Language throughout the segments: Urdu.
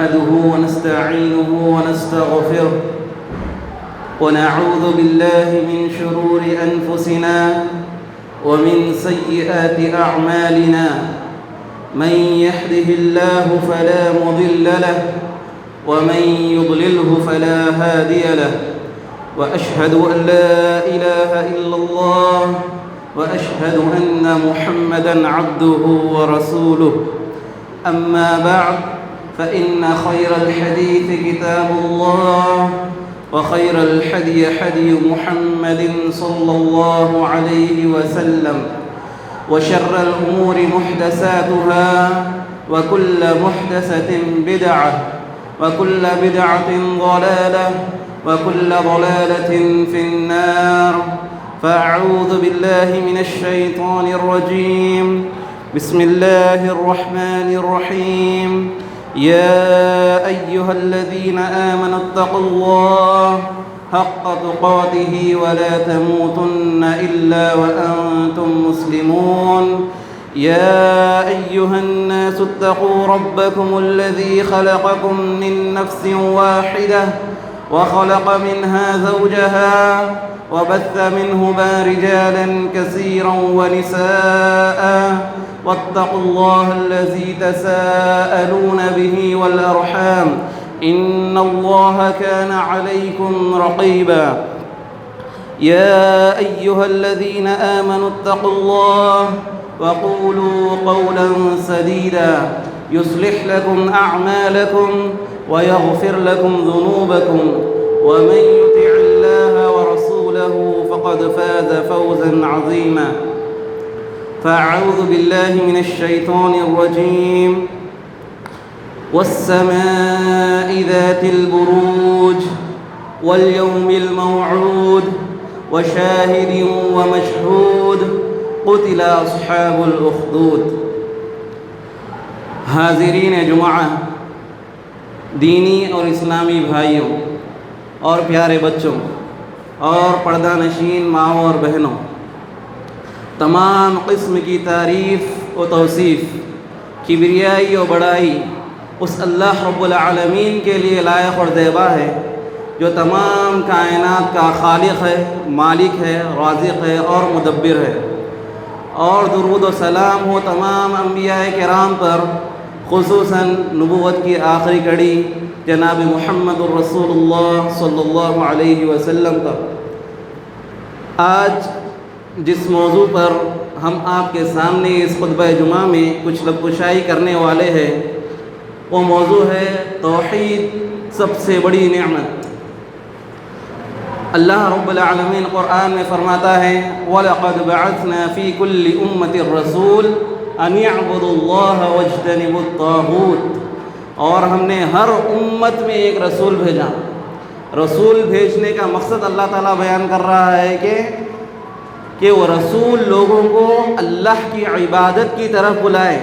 نحمده ونستعينه ونستغفره ونعوذ بالله من شرور أنفسنا ومن سيئات أعمالنا من يهده الله فلا مضل له ومن يضلله فلا هادي له وأشهد أن لا إله إلا الله وأشهد أن محمدًا عبده ورسوله أما بعد فإن خير الحديث كتاب الله وخير الحدي حدي محمد صلى الله عليه وسلم وشر الأمور محدثاتها وكل محدثة بدعة وكل بدعة ضلالة وكل ضلالة في النار فأعوذ بالله من الشيطان الرجيم بسم الله الرحمن الرحيم يا أيها الذين آمنوا اتقوا الله حق تقاته ولا تموتن إلا وأنتم مسلمون يا أيها الناس اتقوا ربكم الذي خلقكم من نفس واحدة وخلق منها زوجها وبث منهما رجالا كثيرا ونساء واتقوا الله الذي تساءلون به والأرحام إن الله كان عليكم رقيبا يا أيها الذين آمنوا اتقوا الله وقولوا قولا سديدا يصلح لكم أعمالكم ويغفر لكم ذنوبكم ومن يطع الله ورسوله فقد فاز فوزا عظيما فأعوذ بالله من الشيطان الرجيم والسماء ذات البروج واليوم الموعود وشاهد ومشهود قتل أصحاب الأخدود حاضرین جمعہ، دینی اور اسلامی بھائیوں اور پیارے بچوں اور پردہ نشین ماؤں اور بہنوں، تمام قسم کی تعریف و توصیف، کبریائی و بڑائی اس اللہ رب العالمین کے لیے لائق اور زیبا ہے جو تمام کائنات کا خالق ہے، مالک ہے، رازق ہے اور مدبر ہے۔ اور درود و سلام ہو تمام انبیاء کرام پر، خصوصاً نبوت کی آخری کڑی جناب محمد الرسول اللہ صلی اللہ علیہ وسلم پر۔ آج جس موضوع پر ہم آپ کے سامنے اس خطبہ جمعہ میں کچھ لب کشائی کرنے والے ہیں، وہ موضوع ہے توحید، سب سے بڑی نعمت۔ اللہ رب العالمین قرآن میں فرماتا ہے وَلَقَدْ بَعَثْنَا فِي كُلِّ أُمَّةٍ رَسُولٍ أَنِ اعْبُدُوا اللَّهَ وَاجْتَنِبُوا الطَّاغُوتَ، اور ہم نے ہر امت میں ایک رسول بھیجا۔ رسول بھیجنے کا مقصد اللہ تعالیٰ بیان کر رہا ہے کہ وہ رسول لوگوں کو اللہ کی عبادت کی طرف بلائے۔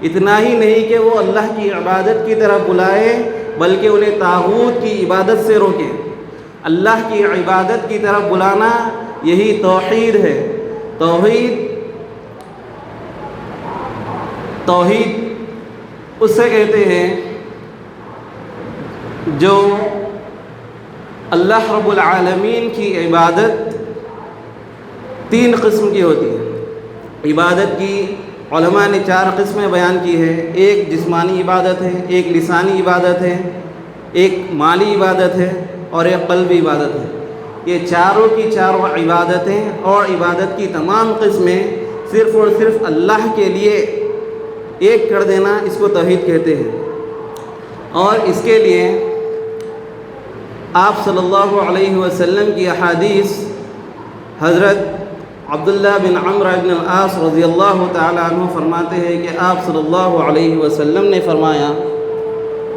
اتنا ہی نہیں کہ وہ اللہ کی عبادت کی طرف بلائے، بلکہ انہیں طاغوت کی عبادت سے روکے۔ اللہ کی عبادت کی طرف بلانا یہی توحید ہے۔ توحید اسے کہتے ہیں جو اللہ رب العالمین کی عبادت تین قسم کی ہوتی ہے۔ عبادت کی علماء نے چار قسمیں بیان کی ہے۔ ایک جسمانی عبادت ہے، ایک لسانی عبادت ہے، ایک مالی عبادت ہے اور ایک قلبی عبادت ہے۔ یہ چاروں کی چاروں عبادتیں اور عبادت کی تمام قسمیں صرف اور صرف اللہ کے لیے ایک کر دینا، اس کو توحید کہتے ہیں۔ اور اس کے لیے آپ صلی اللہ علیہ وسلم کی احادیث، حضرت عبداللہ بن عمرو بن العاص رضی اللہ تعالی عنہ فرماتے ہیں کہ آپ صلی اللہ علیہ وسلم نے فرمایا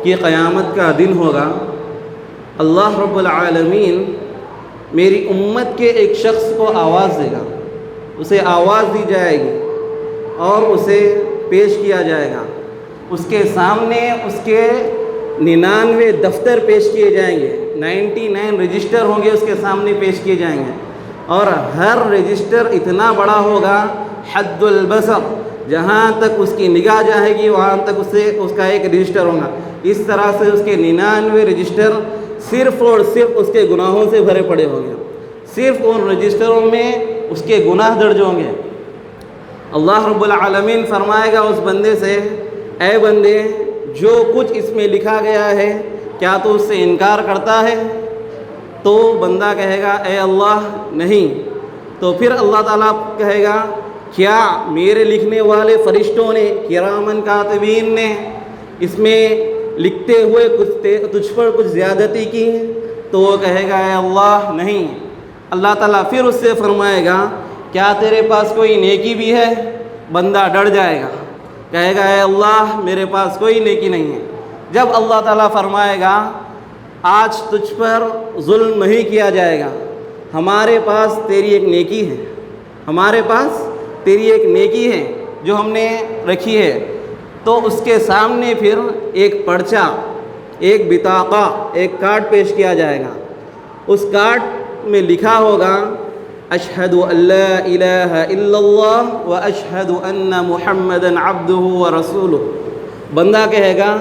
کہ قیامت کا دن ہوگا، اللہ رب العالمین میری امت کے ایک شخص کو آواز دے گا، اسے آواز دی جائے گی اور اسے پیش کیا جائے گا۔ اس کے سامنے اس کے 99 دفتر پیش کیے جائیں گے، 99 رجسٹر ہوں گے اس کے سامنے پیش کیے جائیں گے، اور ہر رجسٹر اتنا بڑا ہوگا حد البصر، جہاں تک اس کی نگاہ جائے گی وہاں تک اس کا ایک رجسٹر ہوگا. اس طرح سے اس کے 99 رجسٹر صرف اور صرف اس کے گناہوں سے بھرے پڑے ہوں گے. صرف ان رجسٹروں میں اس کے گناہ درج ہوں گے. اللہ رب العالمین فرمائے گا اس بندے سے، اے بندے جو کچھ اس میں لکھا گیا ہے کیا تو اس سے انکار کرتا ہے؟ تو بندہ کہے گا اے اللہ نہیں. تو پھر اللہ تعالیٰ کہے گا کیا میرے لکھنے والے فرشتوں نے، کرامن کاتبین نے اس میں لکھتے ہوئے تجھ پر کچھ زیادتی کی ہے؟ تو وہ کہے گا اے اللہ نہیں. اللہ تعالیٰ پھر اس سے فرمائے گا کیا تیرے پاس کوئی نیکی بھی ہے؟ بندہ ڈر جائے گا، کہے گا اے اللہ میرے پاس کوئی نیکی نہیں ہے. جب اللہ تعالیٰ فرمائے گا آج تجھ پر ظلم نہیں کیا جائے گا، ہمارے پاس تیری ایک نیکی ہے، ہمارے پاس تیری ایک نیکی ہے جو ہم نے رکھی ہے. تو اس کے سامنے پھر ایک پرچہ، ایک بطاقہ، ایک کارڈ پیش کیا جائے گا. اس کارڈ میں لکھا ہوگا اشہد ان لا الہ الا اللہ و اشہد ان محمدًا عبدہ و رسولہ. بندہ کہے گا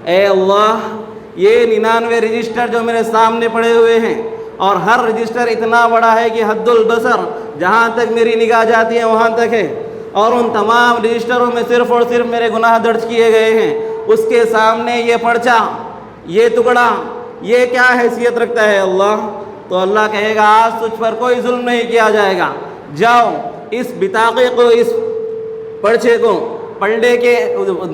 اے اللہ یہ 99 رجسٹر جو میرے سامنے پڑے ہوئے ہیں، اور ہر رجسٹر اتنا بڑا ہے کہ حد البصر، جہاں تک میری نگاہ جاتی ہے وہاں تک ہے، اور ان تمام رجسٹروں میں صرف اور صرف میرے گناہ درج کیے گئے ہیں. اس کے سامنے یہ پرچہ، یہ ٹکڑا، یہ کیا حیثیت رکھتا ہے اللہ؟ تو اللہ کہے گا آج تجھ پر کوئی ظلم نہیں کیا جائے گا. جاؤ اس بطاقے کو، اس پرچے کو پلڑے کے،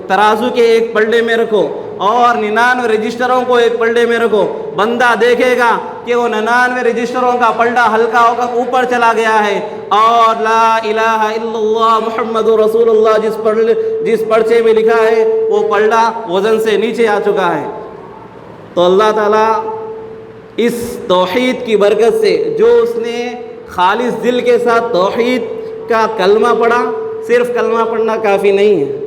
ترازو کے ایک پلڑے میں رکھو اور 99 رجسٹروں کو ایک پلڑے میں رکھو. بندہ دیکھے گا کہ وہ 99 رجسٹروں کا پلڑا ہلکا ہو کر اوپر چلا گیا ہے، اور لا الہ الا اللہ محمد رسول اللہ جس پرچے میں لکھا ہے وہ پلڑا وزن سے نیچے آ چکا ہے. تو اللہ تعالیٰ اس توحید کی برکت سے، جو اس نے خالص دل کے ساتھ توحید کا کلمہ پڑھا، صرف کلمہ پڑھنا کافی نہیں ہے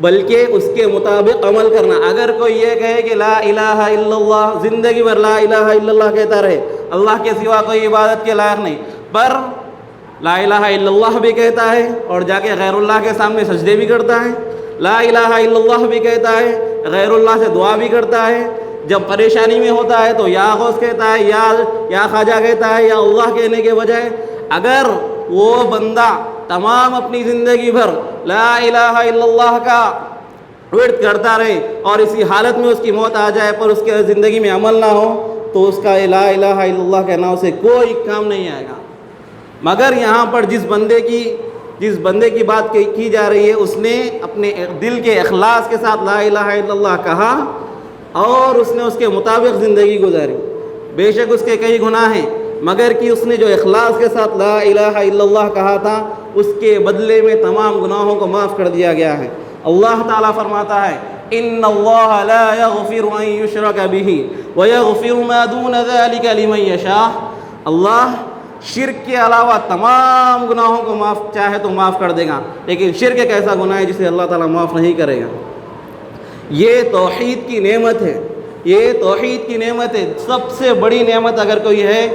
بلکہ اس کے مطابق عمل کرنا. اگر کوئی یہ کہے کہ لا الہ الا اللہ، زندگی بھر لا الہ الا اللہ کہتا رہے، اللہ کے سوا کوئی عبادت کے لائق نہیں، پر لا الہ الا اللہ بھی کہتا ہے اور جا کے غیر اللہ کے سامنے سجدے بھی کرتا ہے، لا الہ الا اللہ بھی کہتا ہے، غیر اللہ سے دعا بھی کرتا ہے، جب پریشانی میں ہوتا ہے تو یا غوث کہتا ہے، یا خواجہ کہتا ہے، یا اللہ کہنے کے بجائے اگر وہ بندہ تمام اپنی زندگی بھر لا الہ الا اللہ کا ورد کرتا رہے اور اسی حالت میں اس کی موت آ جائے پر اس کے زندگی میں عمل نہ ہو، تو اس کا لا الہ الا اللہ کہنا اسے کوئی کام نہیں آئے گا. مگر یہاں پر جس بندے کی بات کی جا رہی ہے، اس نے اپنے دل کے اخلاص کے ساتھ لا الہ الا اللہ کہا اور اس نے اس کے مطابق زندگی گزاری. بے شک اس کے کئی گناہ ہیں، مگر کہ اس نے جو اخلاص کے ساتھ لا الہ الا اللہ کہا تھا، اس کے بدلے میں تمام گناہوں کو معاف کر دیا گیا ہے. اللہ تعالیٰ فرماتا ہے ان اللہ لا یغفر ان یشرک بہ ویغفر ما دون ذلک لمن یشاء. اللہ شرک کے علاوہ تمام گناہوں کو معاف چاہے تو معاف کر دے گا، لیکن شرک ایک ایسا گناہ ہے جسے اللہ تعالیٰ معاف نہیں کرے گا. یہ توحید کی نعمت ہے، یہ توحید کی نعمت ہے. سب سے بڑی نعمت اگر کوئی ہے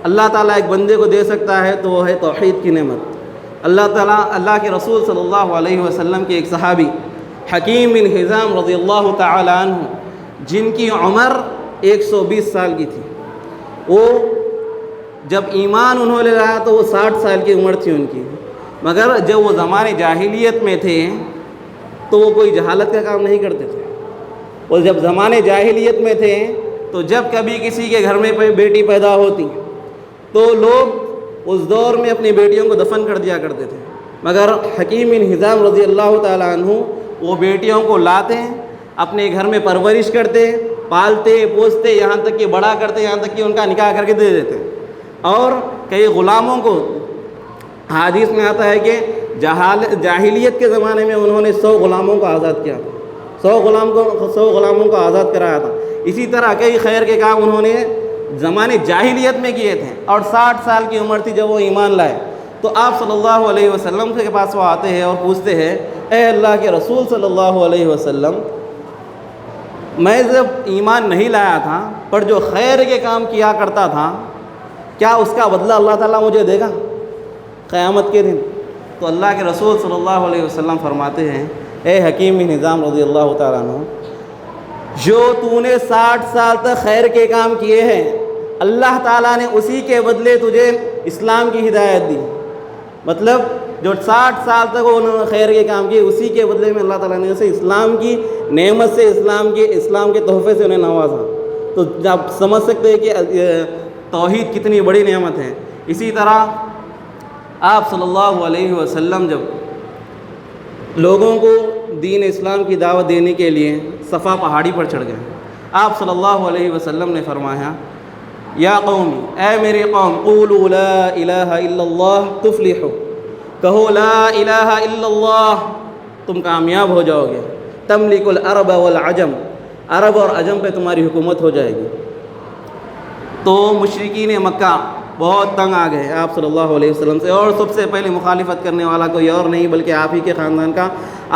اللہ تعالیٰ ایک بندے کو دے سکتا ہے تو وہ ہے توحید کی نعمت. اللہ تعالیٰ، اللہ کے رسول صلی اللہ علیہ وسلم کے ایک صحابی حکیم بن حزام رضی اللہ تعالی عنہ، جن کی عمر 120 سال کی تھی، وہ جب ایمان انہوں نے لایا تو وہ 60 سال کی عمر تھی ان کی. مگر جب وہ زمانے جاہلیت میں تھے تو وہ کوئی جہالت کا کام نہیں کرتے تھے. وہ جب زمانے جاہلیت میں تھے تو جب کبھی کسی کے گھر میں بیٹی پیدا ہوتی تو لوگ اس دور میں اپنی بیٹیوں کو دفن کر دیا کرتے تھے. مگر حکیم بن حزام رضی اللہ تعالیٰ عنہ وہ بیٹیوں کو لاتے، اپنے گھر میں پرورش کرتے، پالتے پوستے، یہاں تک کہ بڑا کرتے، یہاں تک کہ ان کا نکاح کر کے دے دیتے. اور کئی غلاموں کو، حدیث میں آتا ہے کہ جاہلیت کے زمانے میں انہوں نے 100 غلاموں کو آزاد کیا، 100 غلاموں کو آزاد کرایا تھا. اسی طرح کئی خیر کے کام انہوں نے زمانے جاہلیت میں کیے تھے. اور 60 سال کی عمر تھی جب وہ ایمان لائے تو آپ صلی اللہ علیہ وسلم کے پاس وہ آتے ہیں اور پوچھتے ہیں اے اللہ کے رسول صلی اللہ علیہ وسلم، میں جب ایمان نہیں لایا تھا پر جو خیر کے کام کیا کرتا تھا، کیا اس کا بدلہ اللہ تعالیٰ مجھے دے گا قیامت کے دن؟ تو اللہ کے رسول صلی اللہ علیہ وسلم فرماتے ہیں اے حکیم بن حزام رضی اللہ تعالیٰ عنہ، جو تو نے 60 سال تک خیر کے کام کیے ہیں اللہ تعالیٰ نے اسی کے بدلے تجھے اسلام کی ہدایت دی۔ مطلب جو 60 سال تک انہوں نے خیر کے کام کیے اسی کے بدلے میں اللہ تعالیٰ نے اسے اسلام کی نعمت سے، اسلام کے تحفے سے انہیں نوازا۔ تو آپ سمجھ سکتے ہیں کہ توحید کتنی بڑی نعمت ہے۔ اسی طرح آپ صلی اللہ علیہ وسلم جب لوگوں کو دین اسلام کی دعوت دینے کے لیے صفا پہاڑی پر چڑھ گئے، آپ صلی اللہ علیہ وسلم نے فرمایا یا قومی، اے میرے قوم، قولوا لا الہ الا اللہ تفلحوا، کہو لا الہ الا اللہ، تم کامیاب ہو جاؤ گے، تملک العرب والعجم، عرب اور عجم پہ تمہاری حکومت ہو جائے گی۔ تو مشرکین مکہ بہت تنگ آ گئے آپ صلی اللہ علیہ وسلم سے، اور سب سے پہلے مخالفت کرنے والا کوئی اور نہیں بلکہ آپ ہی کے خاندان کا،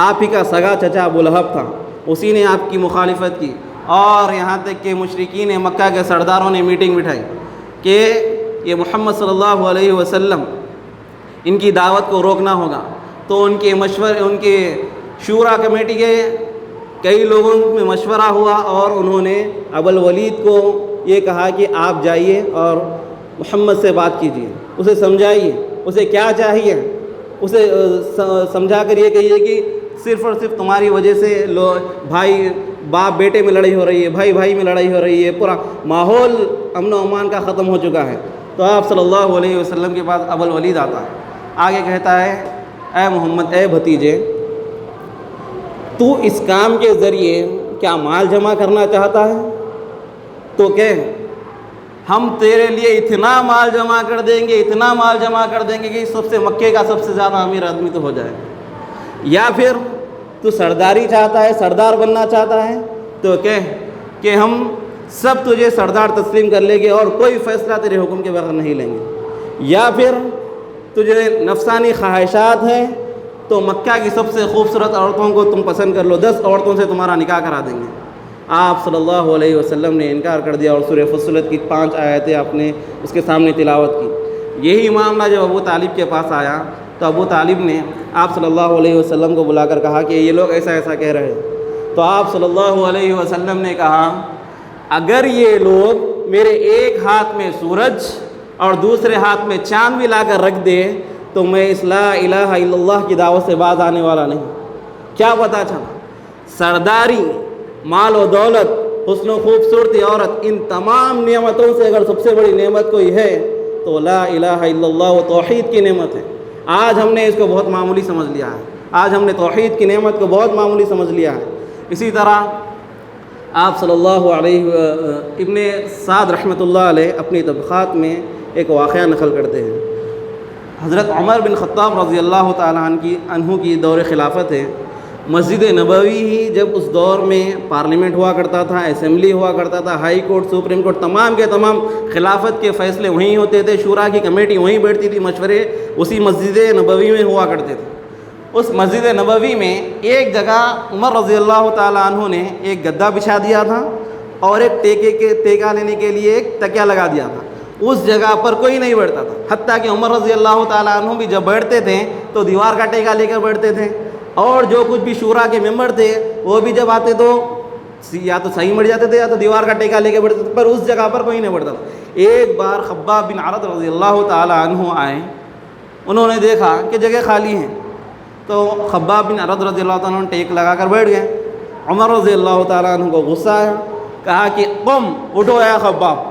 آپ ہی کا سگا چچا ابو لہب تھا، اسی نے آپ کی مخالفت کی۔ اور یہاں تک کہ مشرکین مکہ کے سرداروں نے میٹنگ بٹھائی کہ یہ محمد صلی اللہ علیہ وسلم ان کی دعوت کو روکنا ہوگا۔ تو ان کے شورا کمیٹی کے کئی لوگوں میں مشورہ ہوا اور انہوں نے ابو الولید کو یہ کہا کہ آپ جائیے اور محمد سے بات کیجیے، اسے سمجھائیے اسے کیا چاہیے، اسے سمجھا کر یہ کہیے کہ صرف اور صرف تمہاری وجہ سے بھائی باپ بیٹے میں لڑائی ہو رہی ہے، بھائی بھائی میں لڑائی ہو رہی ہے، پورا ماحول امن و امان کا ختم ہو چکا ہے۔ تو آپ صلی اللہ علیہ وسلم کے پاس ابو الولید آتا ہے، آگے کہتا ہے اے محمد، اے بھتیجے، تو اس کام کے ذریعے کیا مال جمع کرنا چاہتا ہے؟ تو کہ ہم تیرے لیے اتنا مال جمع کر دیں گے، اتنا مال جمع کر دیں گے کہ مکے کا سب سے زیادہ امیر آدمی تو ہو جائے۔ یا پھر تو سرداری چاہتا ہے، سردار بننا چاہتا ہے؟ تو کہ ہم سب تجھے سردار تسلیم کر لیں گے اور کوئی فیصلہ تیرے حکم کے بغیر نہیں لیں گے۔ یا پھر تجھے نفسانی خواہشات ہیں تو مکہ کی سب سے خوبصورت عورتوں کو تم پسند کر لو، 10 عورتوں سے تمہارا نکاح کرا دیں گے۔ آپ صلی اللہ علیہ وسلم نے انکار کر دیا اور سورہ فصلت کی 5 آیتیں آپ نے اس کے سامنے تلاوت کی۔ یہی معاملہ جب ابو طالب کے پاس آیا تو ابو طالب نے آپ صلی اللہ علیہ وسلم کو بلا کر کہا کہ یہ لوگ ایسا ایسا کہہ رہے ہیں۔ تو آپ صلی اللہ علیہ وسلم نے کہا اگر یہ لوگ میرے ایک ہاتھ میں سورج اور دوسرے ہاتھ میں چاند بھی لا کر رکھ دے تو میں اس لا الہ الا اللہ کی دعوت سے باز آنے والا نہیں۔ کیا پتہ چلا؟ سرداری، مال و دولت، حسن و خوبصورتی، عورت، ان تمام نعمتوں سے اگر سب سے بڑی نعمت کوئی ہے تو لا الہ الا اللہ و توحید کی نعمت ہے۔ آج ہم نے اس کو بہت معمولی سمجھ لیا ہے، آج ہم نے توحید کی نعمت کو بہت معمولی سمجھ لیا ہے۔ اسی طرح آپ صلی اللہ علیہ ابن سعد رحمۃ اللہ علیہ اپنی طبقات میں ایک واقعہ نقل کرتے ہیں۔ حضرت عمر بن خطاب رضی اللہ تعالیٰ عنہ کی دور خلافت ہے۔ مسجد نبوی ہی جب اس دور میں پارلیمنٹ ہوا کرتا تھا، اسمبلی ہوا کرتا تھا، ہائی کورٹ، سپریم کورٹ، تمام کے تمام خلافت کے فیصلے وہیں ہوتے تھے، شورا کی کمیٹی وہیں بیٹھتی تھی، مشورے اسی مسجد نبوی میں ہوا کرتے تھے۔ اس مسجد نبوی میں ایک جگہ عمر رضی اللہ تعالیٰ عنہ نے ایک گدا بچھا دیا تھا اور ایک ٹیکا لینے کے لیے ایک تکیہ لگا دیا تھا۔ اس جگہ پر کوئی نہیں بیٹھتا تھا، حتیٰ کہ عمر رضی اللہ تعالیٰ عنہ بھی جب بیٹھتے تھے تو دیوار کا ٹیکا لے کر بیٹھتے تھے، اور جو کچھ بھی شورا کے ممبر تھے وہ بھی جب آتے تو یا تو صحیح مڑ جاتے تھے یا تو دیوار کا ٹیکا لے کے بیٹھتے تھے، پر اس جگہ پر کوئی نہیں بیٹھتا تھا۔ ایک بار خباب بن عرد رضی اللہ تعالیٰ عنہ آئے، انہوں نے دیکھا کہ جگہ خالی ہے، تو خباب بن عرد رضی اللہ تعالیٰ عنہ ٹیک لگا کر بیٹھ گئے۔ عمر رضی اللہ تعالیٰ عنہ کو غصہ آیا، کہا کہ قم، اٹھو یا خباب،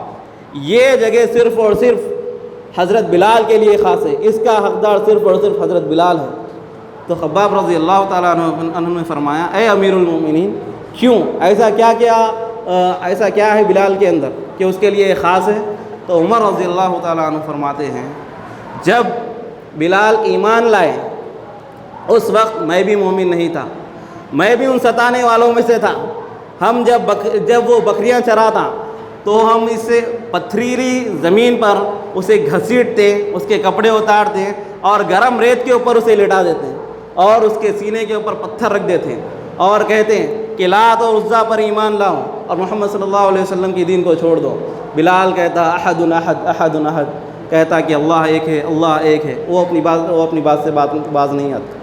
یہ جگہ صرف اور صرف حضرت بلال کے لیے خاص ہے، اس کا حقدار صرف اور صرف حضرت بلال ہے۔ تو خباب رضی اللہ تعالیٰ عنہ نے فرمایا اے امیر المومنین، کیوں ایسا کیا ہے بلال کے اندر کہ اس کے لیے خاص ہے؟ تو عمر رضی اللہ تعالیٰ عنہ فرماتے ہیں جب بلال ایمان لائے اس وقت میں بھی مومن نہیں تھا، میں بھی ان ستانے والوں میں سے تھا۔ ہم جب وہ بکریاں چراتا تو ہم اسے پتھریلی زمین پر اسے گھسیٹتے، اس کے کپڑے اتارتے اور گرم ریت کے اوپر اسے لٹا دیتے اور اس کے سینے کے اوپر پتھر رکھ دیتے اور کہتے ہیں کہ لات اور عزا پر ایمان لاؤ اور محمد صلی اللہ علیہ وسلم کی دین کو چھوڑ دو۔ بلال کہتا احد احد احد احد، کہتا کہ اللہ ایک ہے، وہ اپنی بات سے باز نہیں آتا۔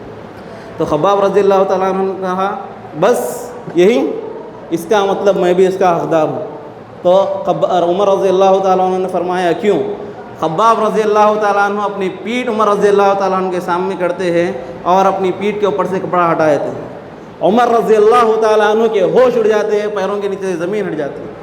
تو خباب رضی اللہ تعالیٰ عنہ نے کہا بس یہی، اس کا مطلب میں بھی اس کا حقدار ہوں۔ تو عمر رضی اللہ تعالیٰ عنہ نے فرمایا کیوں؟ خباب رضی اللہ تعالیٰ عنہ اپنی پیٹھ عمر رضی اللہ تعالیٰ عنہ کے سامنے کرتے ہیں اور اپنی پیٹھ کے اوپر سے کپڑا ہٹا دیتے ہیں۔ عمر رضی اللہ تعالیٰ عنہ کے ہوش اڑ جاتے ہیں، پیروں کے نیچے سے زمین ہٹ جاتی ہے۔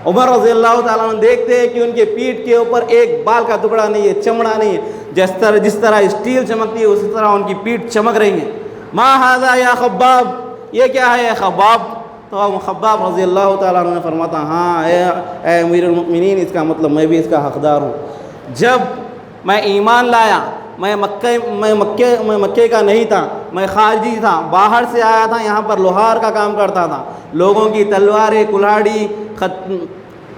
عمر رضی اللہ تعالیٰ عنہ دیکھتے ہیں کہ ان کے پیٹھ کے اوپر ایک بال کا ٹکڑا نہیں ہے، چمڑا نہیں ہے، جس طرح اسٹیل چمکتی ہے اسی طرح ان کی پیٹھ چمک رہی ہے۔ ما ھذا یا خباب، یہ کیا ہے اے خباب؟ تو خباب رضی اللہ تعالیٰ عنہ نے فرماتا ہاں اے امیر المؤمنین، اس کا مطلب میں بھی اس کا حقدار ہوں۔ جب میں ایمان لایا، میں مکے کا نہیں تھا، میں خارجی تھا، باہر سے آیا تھا، یہاں پر لوہار کا کام کرتا تھا، لوگوں کی تلواریں، کلاڑی،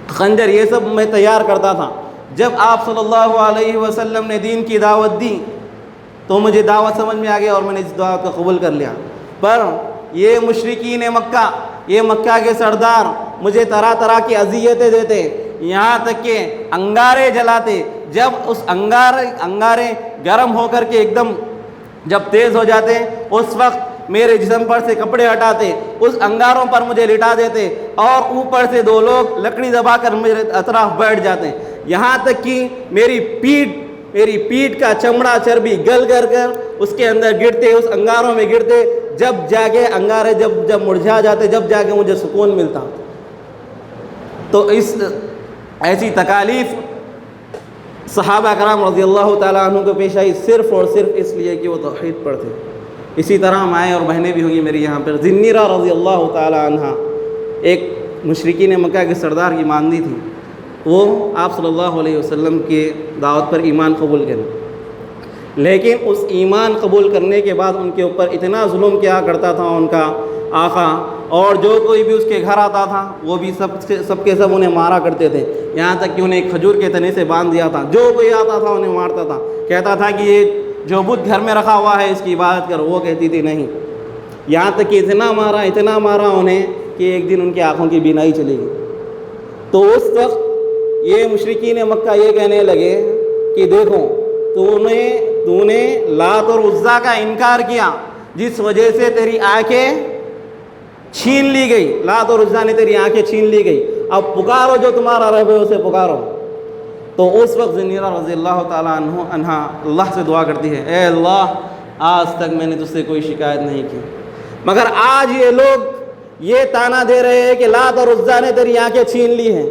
خنجر یہ سب میں تیار کرتا تھا۔ جب آپ صلی اللہ علیہ وسلم نے دین کی دعوت دی تو مجھے دعوت سمجھ میں آ گیا اور میں نے اس دعوت کو قبول کر لیا۔ پر یہ مشرکین مکہ، یہ مکہ کے سردار مجھے طرح طرح کی اذیتیں دیتے، یہاں تک کہ انگارے جلاتے۔ جب اس انگارے گرم ہو کر کے ایک دم جب تیز ہو جاتے، اس وقت میرے جسم پر سے کپڑے ہٹاتے، اس انگاروں پر مجھے لٹا دیتے اور اوپر سے دو لوگ لکڑی دبا کر میرے اطراف بیٹھ جاتے، یہاں تک کہ میری پیٹھ کا چمڑا چربی گل کر اس کے اندر گرتے، اس انگاروں میں گرتے، جب جا کے انگارے جب مرجھا جاتے، جب جا کے مجھے سکون ملتا۔ تو ایسی تکالیف صحابہ کرام رضی اللہ تعالیٰ عنہ کو پیش آئی صرف اور صرف اس لیے کہ وہ توحید پر تھے۔ اسی طرح مائیں اور بہنیں بھی ہوئی میری یہاں پر۔ ذنیرہ رضی اللہ تعالیٰ عنہ ایک مشرکین مکہ کے سردار کی ماندی تھی، وہ آپ صلی اللہ علیہ وسلم کی دعوت پر ایمان قبول کریں، لیکن اس ایمان قبول کرنے کے بعد ان کے اوپر اتنا ظلم کیا کرتا تھا ان کا آقا، اور جو کوئی بھی اس کے گھر آتا تھا وہ بھی سب کے سب انہیں مارا کرتے تھے، یہاں تک کہ انہیں ایک کھجور کے تنے سے باندھ دیا تھا، جو کوئی آتا تھا انہیں مارتا تھا، کہتا تھا کہ یہ جو بت گھر میں رکھا ہوا ہے اس کی عبادت کرو، وہ کہتی تھی نہیں، یہاں تک کہ اتنا مارا انہیں کہ ایک دن ان کی آنکھوں کی بینائی چلی گئی۔ تو اس وقت یہ مشرکین مکہ یہ کہنے لگے کہ دیکھو تو نے لات اور عزا کا انکار کیا، جس وجہ سے تیری آنکھیں چھین لی گئی، لات اور عزا نے تیری آنکھیں چھین لی گئی، اب پکارو جو تمہارا رب ہے اسے پکارو۔ تو اس وقت ذنیرہ رضی اللہ تعالیٰ عنہ اللہ سے دعا کرتی ہے، اے اللہ آج تک میں نے تجھ سے کوئی شکایت نہیں کی، مگر آج یہ لوگ یہ تانا دے رہے ہیں کہ لات اور عزا نے تیری آنکھیں چھین لی ہیں،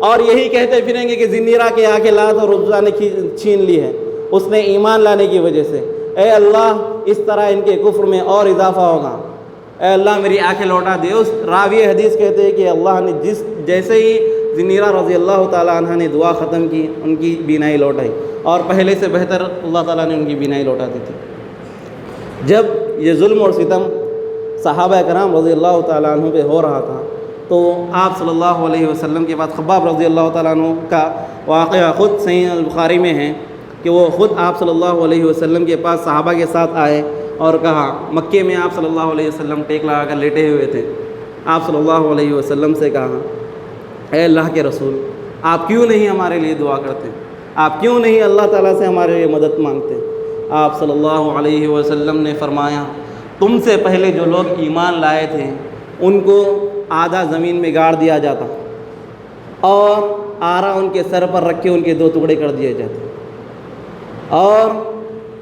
اور یہی کہتے پھریں گے کہ ذنیرہ کی آنکھیں لات اور عزا نے چھین لی ہے اس نے ایمان لانے کی وجہ سے۔ اے اللہ اس طرح ان کے کفر میں اور اضافہ ہوگا، اے اللہ میری آنکھیں لوٹا دے۔ اس راوی حدیث کہتے ہیں کہ اللہ نے جیسے ہی ذنیرہ رضی اللہ تعالیٰ عنہ نے دعا ختم کی ان کی بینائی لوٹائی، اور پہلے سے بہتر اللہ تعالیٰ نے ان کی بینائی لوٹا دی تھی۔ جب یہ ظلم اور ستم صحابہ کرام رضی اللہ تعالیٰ عنہ پہ ہو رہا تھا تو آپ صلی اللہ علیہ وسلم کے بعد خباب رضی اللہ تعالیٰ عنہ کا واقعہ خود صحیح البخاری میں ہے کہ وہ خود آپ صلی اللہ علیہ وسلم کے پاس صحابہ کے ساتھ آئے اور کہا، مکے میں آپ صلی اللہ علیہ وسلم ٹیک لگا کر لیٹے ہوئے تھے، آپ صلی اللہ علیہ وسلم سے کہا، اے اللہ کے رسول آپ کیوں نہیں ہمارے لیے دعا کرتے، آپ کیوں نہیں اللہ تعالیٰ سے ہمارے لیے مدد مانگتے؟ آپ صلی اللہ علیہ وسلم نے فرمایا، تم سے پہلے جو لوگ ایمان لائے تھے ان کو آدھا زمین میں گاڑ دیا جاتا اور آرا ان کے سر پر رکھ کے ان کے 2 ٹکڑے کر دیے جاتے، اور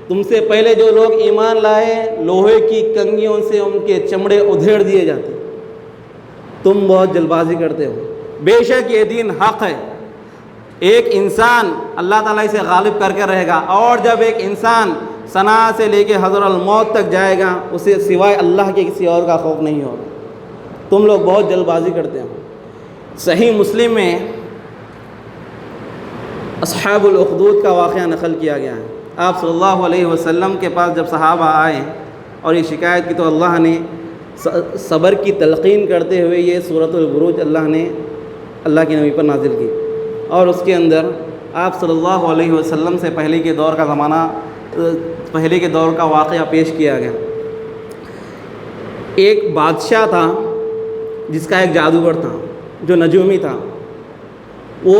تم سے پہلے جو لوگ ایمان لائے لوہے کی کنگھیوں سے ان کے چمڑے ادھیڑ دیے جاتے۔ تم بہت جلد بازی کرتے ہو، بے شک یہ دین حق ہے، ایک انسان اللہ تعالیٰ اسے غالب کر کے رہے گا، اور جب ایک انسان ثنا سے لے کے حضر الموت تک جائے گا اسے سوائے اللہ کے کسی اور کا خوف نہیں ہوگا، تم لوگ بہت جلد بازی کرتے ہو۔ صحیح مسلم میں اصحاب الاخدود کا واقعہ نقل کیا گیا ہے۔ آپ صلی اللہ علیہ وسلم کے پاس جب صحابہ آئے اور یہ شکایت کی تو اللہ نے صبر کی تلقین کرتے ہوئے یہ سورۃ البروج اللہ کے نبی پر نازل کی، اور اس کے اندر آپ صلی اللہ علیہ وسلم سے پہلے کے دور کا واقعہ پیش کیا گیا۔ ایک بادشاہ تھا جس کا ایک جادوگر تھا جو نجومی تھا، وہ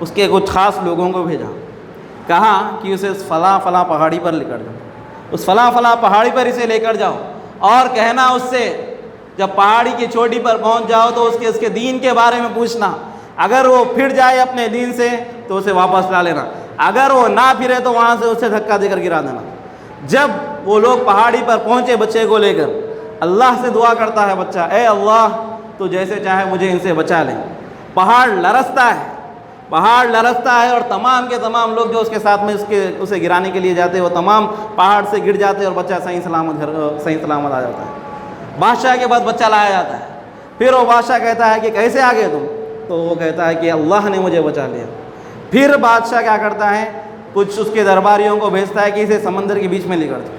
اس کے کچھ خاص لوگوں کو بھیجا، کہا کہ اسے اس فلاں فلاں پہاڑی پر لے کر جاؤ، اس فلاں فلاں پہاڑی پر اسے لے کر جاؤ، اور کہنا اس سے جب پہاڑی کی چوٹی پر پہنچ جاؤ تو اس کے دین کے بارے میں پوچھنا، اگر وہ پھر جائے اپنے دین سے تو اسے واپس لا لینا، اگر وہ نہ پھرے تو وہاں سے اسے دھکا دے کر گرا دینا۔ جب وہ لوگ پہاڑی پر پہنچے بچے کو لے کر، اللہ سے دعا کرتا ہے بچہ، اے اللہ تو جیسے چاہے مجھے ان سے بچا لے۔ پہاڑ لرزتا ہے، پہاڑ لرزتا ہے، اور تمام کے تمام لوگ جو اس کے ساتھ میں اسے گرانے کے لیے جاتے ہیں وہ تمام پہاڑ سے گر جاتے ہیں، اور بچہ صحیح سلامت آ جاتا ہے۔ بادشاہ کے پاس بچہ لایا جاتا ہے، پھر وہ بادشاہ کہتا ہے کہ کیسے آ گئے تم؟ تو وہ کہتا ہے کہ اللہ نے مجھے بچا لیا۔ پھر بادشاہ کیا کرتا ہے، کچھ اس کے درباریوں کو بھیجتا ہے کہ اسے سمندر کے بیچ میں لے کر جاؤ،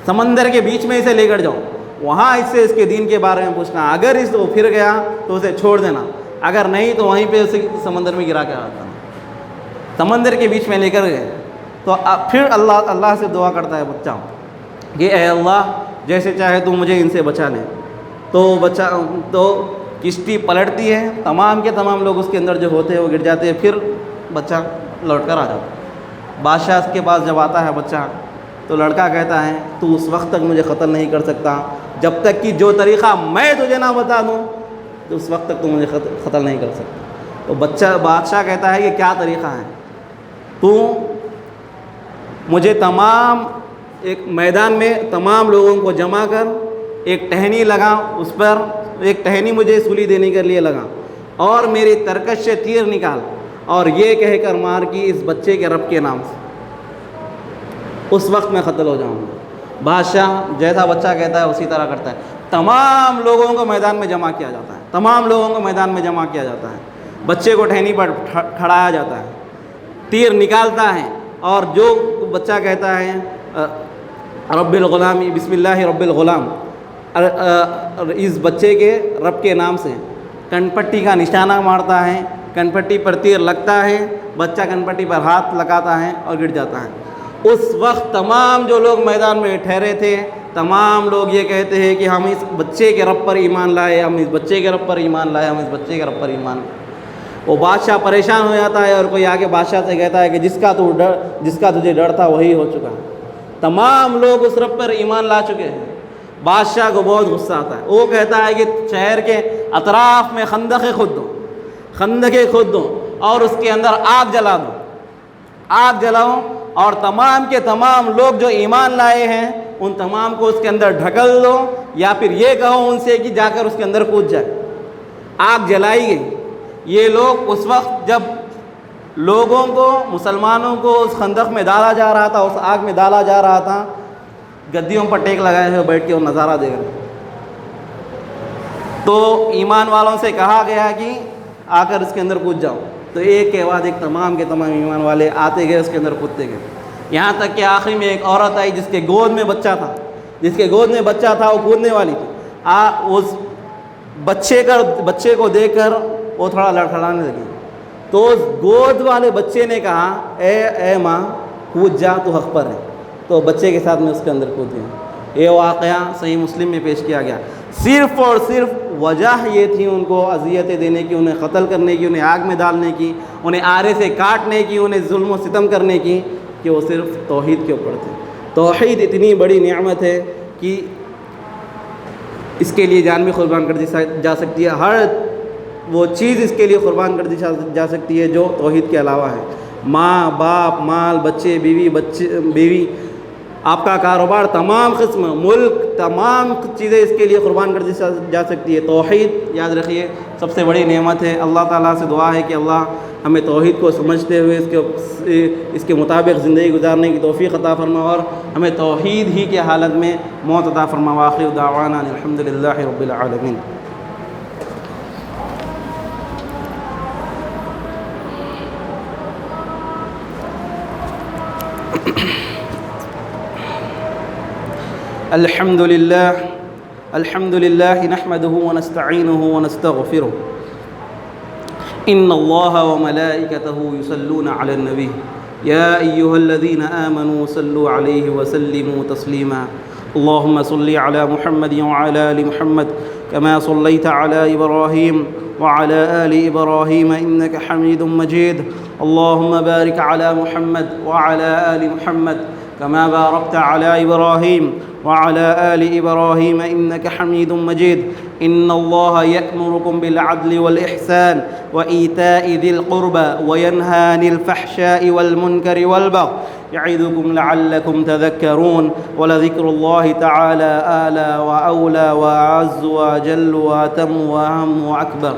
سمندر کے بیچ میں اسے لے کر جاؤ، وہاں اس سے اس کے دین کے بارے میں پوچھنا، اگر وہ پھر گیا تو اسے چھوڑ دینا، اگر نہیں تو وہیں پہ اسے سمندر میں گرا کے آتا۔ سمندر کے بیچ میں لے کر گئے تو پھر اللہ سے دعا کرتا ہے بچہ کہ اے اللہ جیسے چاہے تو مجھے ان سے بچا لے۔ تو کشتی پلٹتی ہے، تمام کے تمام لوگ اس کے اندر جو ہوتے ہیں وہ گر جاتے ہیں، پھر بچہ لوٹ کر آ جاتا ہے۔ بادشاہ اس کے پاس جب آتا ہے بچہ تو لڑکا کہتا ہے تو اس وقت تک مجھے قتل نہیں کر سکتا جب تک کہ جو طریقہ میں تجھے نہ بتا دوں تو اس وقت تک تو مجھے قتل نہیں کر سکتا۔ تو بادشاہ کہتا ہے کہ کیا طریقہ ہے؟ تو مجھے ایک میدان میں تمام لوگوں کو جمع کر ایک ٹہنی لگا، اس پر ایک ٹہنی مجھے سولی دینے کے لیے لگا، اور میری ترکش سے تیر نکال اور یہ کہہ کر مار کہ اس بچے کے رب کے نام سے، اس وقت میں قتل ہو جاؤں گا۔ بادشاہ جیسا بچہ کہتا ہے اسی طرح کرتا ہے، تمام لوگوں کو میدان میں جمع کیا جاتا ہے، تمام لوگوں کو میدان میں جمع کیا جاتا ہے، بچے کو ٹہنی پر کھڑایا جاتا ہے، تیر نکالتا ہے، اور جو بچہ کہتا ہے رب الغلام، بسم اللہ رب الغلام، اس بچے کے رب کے نام سے کن پٹی کا نشانہ مارتا ہے، کن پٹی پر تیر لگتا ہے، بچہ کن پٹی پر ہاتھ لگاتا ہے اور گر جاتا ہے۔ اس وقت تمام جو لوگ میدان میں ٹھہرے تھے تمام لوگ یہ کہتے ہیں کہ ہم اس بچے کے رب پر ایمان لائے، ہم اس بچے کے رب پر ایمان لائے، ہم اس بچے کے رب پر ایمان لائے۔ وہ بادشاہ پریشان ہو جاتا ہے اور کوئی آگے بادشاہ سے کہتا ہے کہ جس کا تجھے ڈر تھا وہی ہو چکا ہے، تمام لوگ اس رب پر ایمان لا چکے ہیں۔ بادشاہ کو بہت غصہ آتا ہے، وہ کہتا ہے کہ شہر کے اطراف میں خندقیں کھود دو اور اس کے اندر آگ جلاؤ اور تمام کے تمام لوگ جو ایمان لائے ہیں ان تمام کو اس کے اندر ڈھکل دو، یا پھر یہ کہو ان سے کہ جا کر اس کے اندر کود جائے۔ آگ جلائی گئی۔ یہ لوگ اس وقت جب لوگوں کو، مسلمانوں کو اس خندق میں ڈالا جا رہا تھا، اس آگ میں ڈالا جا رہا تھا، گدیوں پر ٹیک لگائے ہوئے بیٹھ کے وہ نظارہ دے رہے۔ تو ایمان والوں سے کہا گیا کہ آ کر اس کے اندر کود جاؤ، تو ایک کے بعد ایک تمام کے تمام ایمان والے آتے گئے، اس کے اندر کودتے گئے، یہاں تک کہ آخری میں ایک عورت آئی جس کے گود میں بچہ تھا، وہ کودنے والی تھی۔ اس بچے کو دیکھ کر وہ تھوڑا لڑکھڑانے لگی، تو اس گود والے بچے نے کہا اے ماں کود جا، تو حق پر ہے، تو بچے کے ساتھ میں اس کے اندر کود گیا۔ یہ واقعہ صحیح مسلم میں پیش کیا گیا۔ صرف اور صرف وجہ یہ تھی ان کو اذیتیں دینے کی، انہیں قتل کرنے کی، انہیں آگ میں ڈالنے کی، انہیں آرے سے کاٹنے کی، انہیں ظلم و ستم کرنے کی، کہ وہ صرف توحید کے اوپر تھے۔ توحید اتنی بڑی نعمت ہے کہ اس کے لیے جان بھی قربان کر دی جا سکتی ہے، ہر وہ چیز اس کے لیے قربان کر دی جا سکتی ہے جو توحید کے علاوہ ہے۔ ماں باپ، مال، بچے، بیوی، آپ کا کاروبار، تمام قسم، ملک، تمام چیزیں اس کے لیے قربان کر دی جا سکتی ہے۔ توحید یاد رکھیے سب سے بڑی نعمت ہے۔ اللہ تعالیٰ سے دعا ہے کہ اللہ ہمیں توحید کو سمجھتے ہوئے اس کے مطابق زندگی گزارنے کی توفیق عطا فرما، اور ہمیں توحید ہی کی حالت میں موت عطا فرما۔ وآخر دعوانا الحمدللہ رب العالمین۔ الحمد لله نحمده ونستعينه ونستغفره إن الله وملائكته يصلون على النبي يا أيها الذين آمنوا صلوا عليه وسلموا تسليما اللهم صل على محمد وعلى آل محمد كما صليت على إبراهيم وعلى آل إبراهيم إنك حميد مجيد. اللهم بارك على محمد وعلى آل محمد كما باركت على إبراهيم وعلى آل إبراهيم إنك حميد مجيد. إن الله يأمركم بالعدل والإحسان وإيتاء ذي القربى وينهى عن الفحشاء والمنكر والبغي يعظكم لعلكم تذكرون. ولذكر الله تعالى آلى وأولى وأعز وأجل وأتم وأهم وأكبر.